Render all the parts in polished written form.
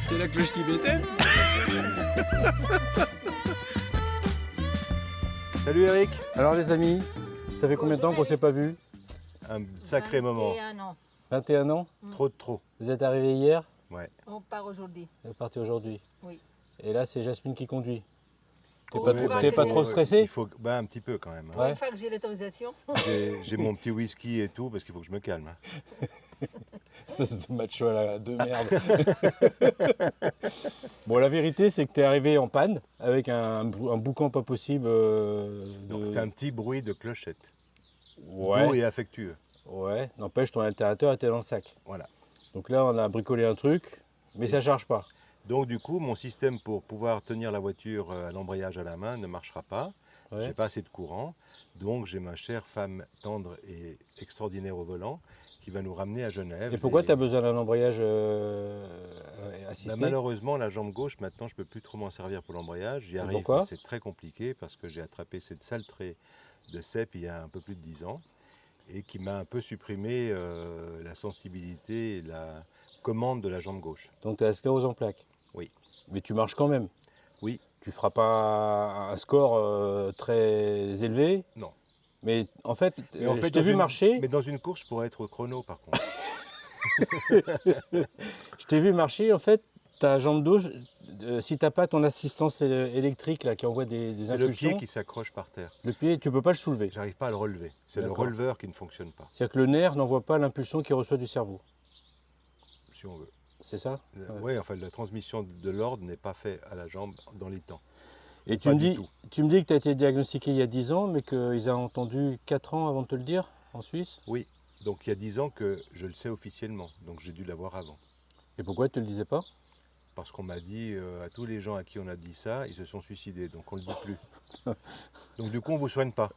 C'est la cloche tibétaine. Salut Eric. Alors les amis, ça fait combien de temps qu'on s'est pas vu? Un sacré moment. 21 ans. 21 ans? Trop de trop. Vous êtes arrivé hier? Ouais. On part aujourd'hui. Vous êtes parti aujourd'hui? Oui. Et là c'est Jasmine qui conduit. T'es Pour pas, une fois t'es que pas j'ai- trop stressé? Il faut, un petit peu quand même. Pour Ouais. une fois que j'ai l'autorisation. J'ai mon petit whisky et tout parce qu'il faut que je me calme. Espèce de macho de merde. Bon, la vérité, c'est que tu es arrivé en panne avec un boucan pas possible. Donc c'était un petit bruit de clochette. Doux Ouais, et affectueux. ouais. N'empêche, ton alternateur était dans le sac. Voilà. Donc là, on a bricolé un truc, mais ça charge pas. Donc du coup, mon système pour pouvoir tenir la voiture à l'embrayage à la main ne marchera pas. Ouais. J'ai pas assez de courant. Donc j'ai ma chère femme tendre et extraordinaire au volant qui va nous ramener à Genève. Et pourquoi tu as besoin d'un embrayage assisté? Malheureusement, la jambe gauche, maintenant, je ne peux plus trop m'en servir pour l'embrayage. J'y arrive, pourquoi mais c'est très compliqué parce que j'ai attrapé cette saleté de cèpe il y a un peu plus de 10 ans et qui m'a un peu supprimé la sensibilité et la commande de la jambe gauche. Donc tu as la sclérose en plaques? Oui. Mais tu marches quand même? Oui. Tu feras pas un score très élevé? Non. Mais en fait, Mais en je fait, t'ai vu marcher. Mais dans une course, je pourrais être au chrono, par contre. Je t'ai vu marcher, en fait, ta jambe gauche, si tu n'as pas ton assistance électrique là, qui envoie des C'est le impulsions, pied qui s'accroche par terre. le pied, tu ne peux pas le soulever. J'arrive pas à le relever. C'est le D'accord. releveur qui ne fonctionne pas, C'est-à-dire que le nerf n'envoie pas l'impulsion qu'il reçoit du cerveau. si on veut. C'est ça? Oui, enfin, la transmission de l'ordre n'est pas faite à la jambe dans les temps. Et Pas du tout. tu me dis que tu as été diagnostiqué il y a 10 ans, mais qu'ils ont entendu 4 ans avant de te le dire en Suisse? Oui. Donc il y a 10 ans que je le sais officiellement. Donc j'ai dû l'avoir avant. Et pourquoi tu ne te le disais pas? Parce qu'on m'a dit, à tous les gens à qui on a dit ça, ils se sont suicidés, donc on ne le dit plus. Donc du coup, on ne vous soigne pas.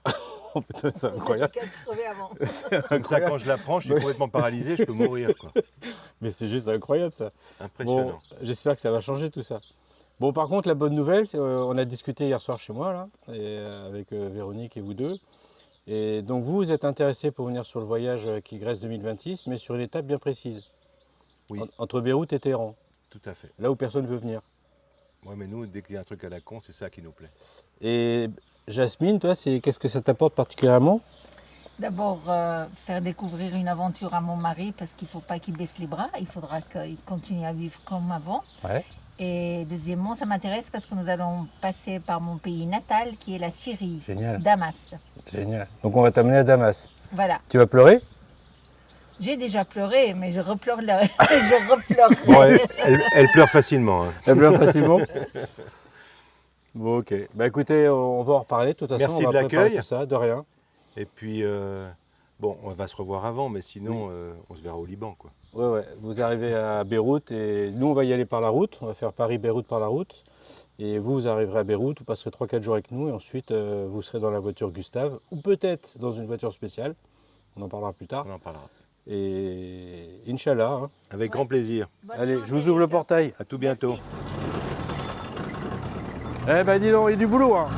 Oh putain, c'est On a incroyable. dit qu'à crever avant. Comme ça, quand je la prends, je suis complètement paralysé, je peux mourir, quoi. Mais c'est juste incroyable ça. Impressionnant. Bon, j'espère que ça va changer tout ça. Bon, par contre, la bonne nouvelle, c'est on a discuté hier soir chez moi, là, et, avec Véronique et vous deux. Et donc, vous êtes intéressés pour venir sur le voyage qui Grèce 2026, mais sur une étape bien précise. Oui, Entre Beyrouth et Téhéran, tout à fait. là où personne ne veut venir. Ouais, mais nous, dès qu'il y a un truc à la con, c'est ça qui nous plaît. Et Jasmine, toi, qu'est-ce que ça t'apporte particulièrement? D'abord, faire découvrir une aventure à mon mari parce qu'il ne faut pas qu'il baisse les bras. Il faudra qu'il continue à vivre comme avant. Ouais. Et deuxièmement, ça m'intéresse parce que nous allons passer par mon pays natal qui est la Syrie, Génial, Damas. génial. Donc, on va t'amener à Damas. Voilà. Tu vas pleurer? J'ai déjà pleuré, mais je repleure je repleure. Bon, elle pleure facilement. Hein. Elle pleure facilement. Bon, ok. Bah écoutez, on va en reparler de toute façon. Merci on va de préparer l'accueil. tout ça, de rien. Et puis, bon, on va se revoir avant, mais sinon, on se verra au Liban, quoi. Ouais, ouais. Vous arrivez à Beyrouth et nous, on va y aller par la route. On va faire Paris-Beyrouth par la route. Et vous arriverez à Beyrouth, vous passerez 3-4 jours avec nous et ensuite, vous serez dans la voiture Gustave ou peut-être dans une voiture spéciale. On en parlera plus tard. On en parlera. Et Inch'Allah. Hein. Avec grand plaisir. Bonne Allez, chance, je vous ouvre le Erika. portail. À tout bientôt. Merci. Eh ben dis donc, il y a du boulot. Hein.